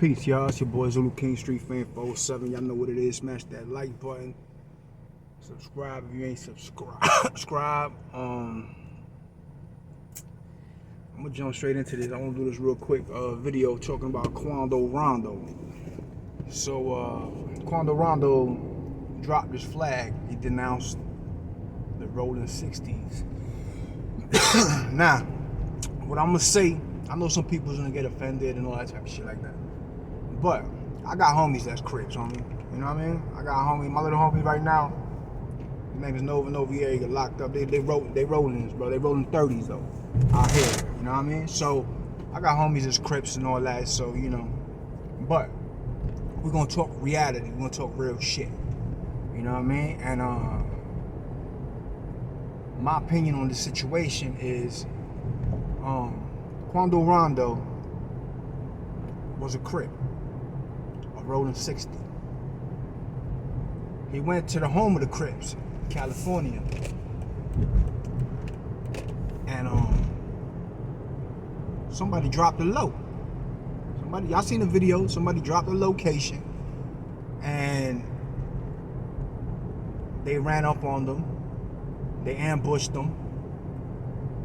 Peace, y'all. It's your boy Zulu King Street Fan 407. Y'all know what it is. Smash that like button. Subscribe if you ain't subscribe. I'm gonna jump straight into this. I want to do this real quick video talking about Quando Rondo. So Quando Rondo dropped his flag. He denounced the rolling 60s. Now, what I'm gonna say, I know some people's gonna get offended and all that type of shit like that. But I got homies that's Crips, homie. You know what I mean? I got a homie, my little homie right now. His name is Nova. He got locked up. They rolling, bro. They rolling 30s though out here. You know what I mean? So I got homies that's Crips and all that. So you know, but we're gonna talk reality. We're gonna talk real shit. You know what I mean? And my opinion on this situation is, Quando Rondo was a Crip. Rolling 60. He went to the home of the Crips, California, and somebody dropped a low. Y'all seen the video? Somebody dropped a location, and they ran up on them. They ambushed them,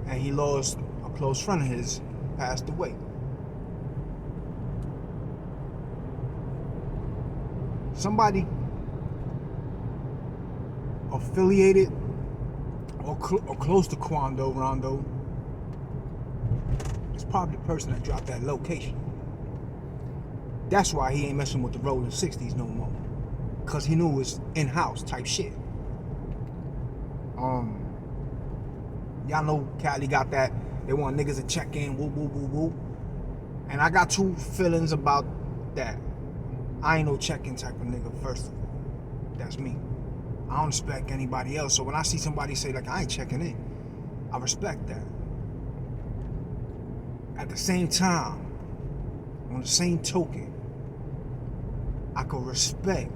and he lost a close friend of his, passed away. Somebody affiliated or close to Quando Rondo is probably the person that dropped that location. That's why he ain't messing with the rolling 60s no more, cause he knew it was in-house type shit. Y'all know Cali got that. They want niggas to check in, woo woo woo woo. And I got two feelings about that. I ain't no check-in type of nigga, first of all. That's me. I don't respect anybody else. So when I see somebody say, like, I ain't checking in, I respect that. At the same time, on the same token, I could respect,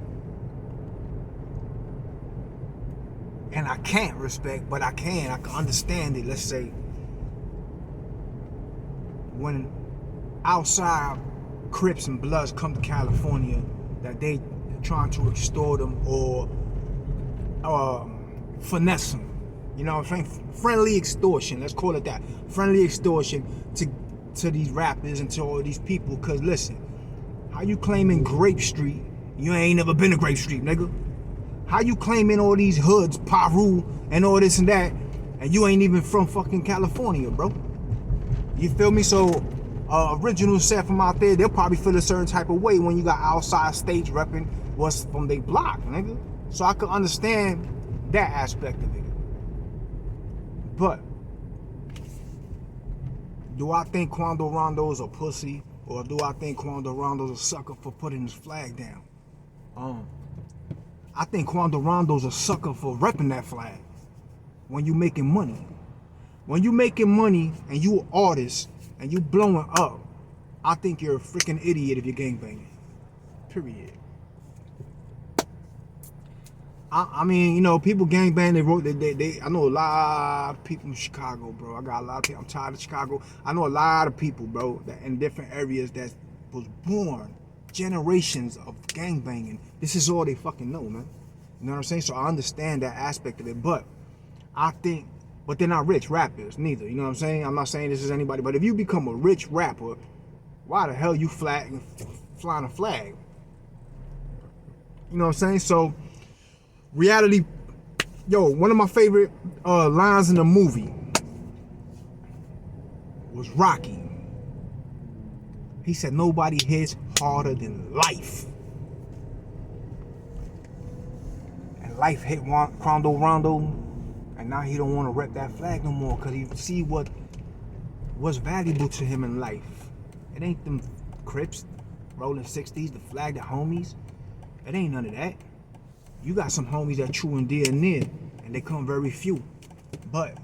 and I can't respect, but I can understand it. Let's say, when outside Crips and Bloods come to California, that they trying to extort them or finesse them. You know what I'm saying? Friendly extortion, let's call it that. Friendly extortion to these rappers and to all these people. Cause listen, how you claiming Grape Street? You ain't never been to Grape Street, nigga. How you claiming all these hoods, Paru and all this and that, and you ain't even from fucking California, bro? You feel me? So original set from out there, they'll probably feel a certain type of way when you got outside states repping what's from they block, nigga. So I could understand that aspect of it. But do I think Quando Rondo's a pussy, or do I think Quando Rondo's a sucker for putting his flag down? I think Quando Rondo's a sucker for repping that flag. When you making money, and you an artist and you blowing up, I think you're a freaking idiot if you're gangbanging. Period. I mean, you know, people gangbang. I know a lot of people in Chicago, bro. I got a lot of people. I'm tired of Chicago. I know a lot of people, bro, that in different areas that was born generations of gangbanging. This is all they fucking know, man. You know what I'm saying? So I understand that aspect of it, but I think, but they're not rich rappers neither. You know what I'm saying? I'm not saying this is anybody, but if you become a rich rapper, why the hell you flying a flag? You know what I'm saying? So reality, one of my favorite lines in the movie was Rocky. He said, nobody hits harder than life. And life hit Quando Rondo, and now he don't want to rep that flag no more, because he see what's valuable to him in life. It ain't them Crips, rolling 60s, the flag, the homies. It ain't none of that. You got some homies that true and dear and near, and they come very few. But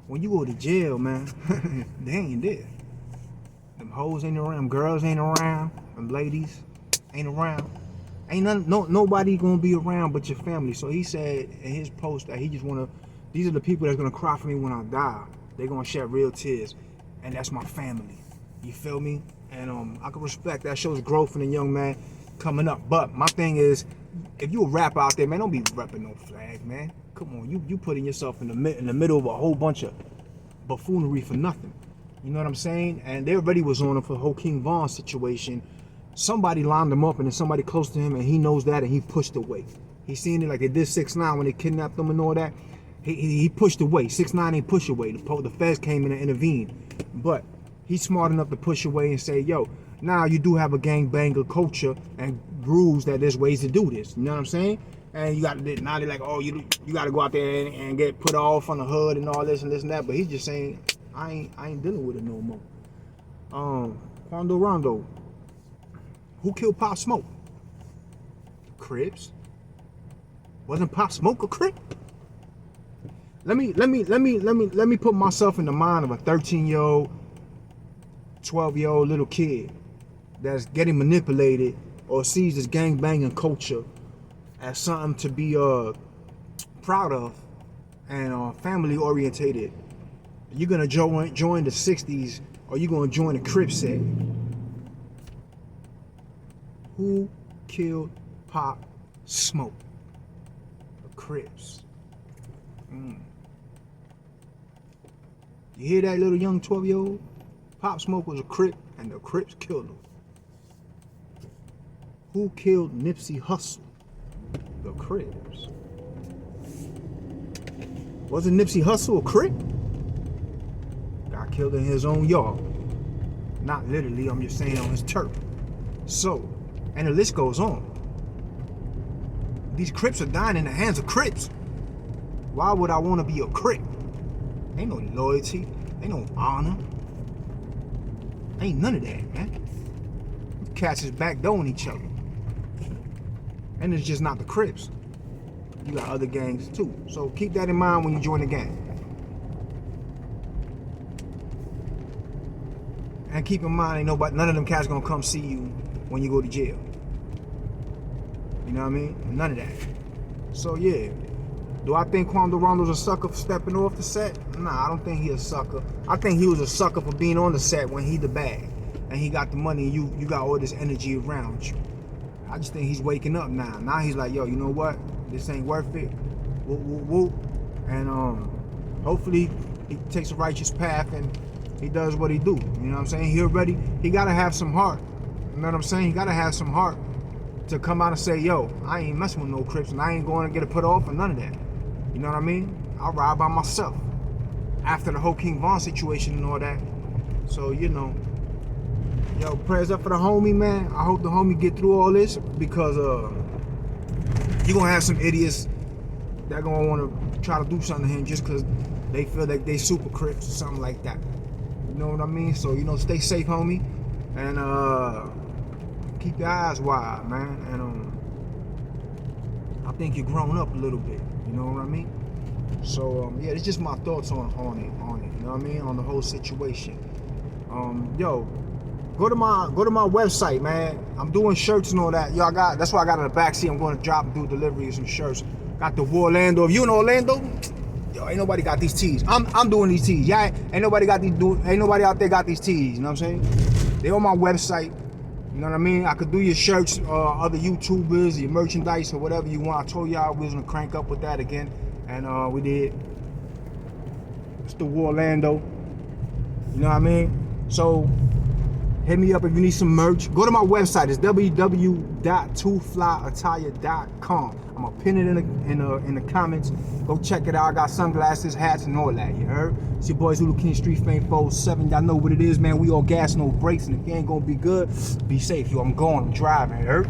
when you go to jail, man, they ain't there. Them hoes ain't around, them girls ain't around, them ladies ain't around. Ain't nobody gonna be around but your family. So he said in his post that he just wanna, these are the people that's gonna cry for me when I die. They're gonna shed real tears, and that's my family. You feel me? And I can respect that. Shows growth in a young man coming up. But my thing is, if you a rapper out there, man, don't be repping no flag, man. Come on, you putting yourself in the middle of a whole bunch of buffoonery for nothing. You know what I'm saying? And they already was on him for the whole King Von situation. Somebody lined him up, and then somebody close to him, and he knows that, and he pushed away. He seen it like they did 6ix9ine when they kidnapped him and all that. He pushed away. 6ix9ine ain't push away. The feds came in and intervened. But he's smart enough to push away and say, yo, now you do have a gangbanger culture and rules that there's ways to do this. You know what I'm saying? And you got now they're like, oh, you got to go out there and get put off on the hood and all this and this and that. But he's just saying, I ain't dealing with it no more. Quando Rondo. Who killed Pop Smoke? Crips. Wasn't Pop Smoke a Crip? Let me put myself in the mind of a 13-year-old, 12-year-old little kid that's getting manipulated or sees this gangbanging culture as something to be proud of and family orientated. You're gonna join the 60s, or you're gonna join the Crips set. Who killed Pop Smoke? The Crips. You hear that, little young 12-year-old? Pop Smoke was a Crip, and the Crips killed him. Who killed Nipsey Hussle? The Crips. Wasn't Nipsey Hussle a Crip? Got killed in his own yard. Not literally, I'm just saying on his turf. So, and the list goes on. These Crips are dying in the hands of Crips. Why would I want to be a Crip? Ain't no loyalty, ain't no honor, ain't none of that, man. Cats is backdooring each other. And it's just not the Crips. You got other gangs too. So keep that in mind when you join the gang. And keep in mind, none of them cats gonna come see you when you go to jail. You know what I mean? None of that. So yeah. Do I think Quando Rondo's a sucker for stepping off the set? Nah, I don't think he's a sucker. I think he was a sucker for being on the set when he the bag. And he got the money and you got all this energy around you. I just think he's waking up now. Now he's like, yo, you know what? This ain't worth it. Whoop, whoop, whoop. And hopefully he takes a righteous path and he does what he do. You know what I'm saying? He gotta have some heart. You know what I'm saying? He gotta have some heart to come out and say, yo, I ain't messing with no Crips and I ain't going to get it put off and none of that. You know what I mean? I'll ride by myself after the whole King Von situation and all that. So, you know, yo, prayers up for the homie, man. I hope the homie get through all this because you're going to have some idiots that going to want to try to do something to him just because they feel like they super Crips or something like that. You know what I mean? So, you know, stay safe, homie. And keep your eyes wide, man. And I think you're growing up a little bit. You know what I mean? So yeah, it's just my thoughts on it. You know what I mean? On the whole situation. Yo, go to my website, man. I'm doing shirts and all that. Yo, that's why I got in the backseat. I'm going to drop and do deliveries and shirts. Got the Orlando. If you in Orlando, yo, ain't nobody got these tees. I'm doing these tees. Yeah, ain't nobody out there got these tees. You know what I'm saying? They on my website. You know what I mean? I could do your shirts, other YouTubers, your merchandise, or whatever you want. I told y'all we was gonna crank up with that again, and we did. It's the Orlando. You know what I mean? So hit me up if you need some merch. Go to my website. It's www.twoflyattire.com. I'm gonna pin it in the comments. Go check it out. I got sunglasses, hats, and all that. You heard? It's your boy Zulu King Street Fame 47. Y'all know what it is, man. We all gas, no brakes, and if you ain't gonna be good, be safe, yo. I'm driving. You heard?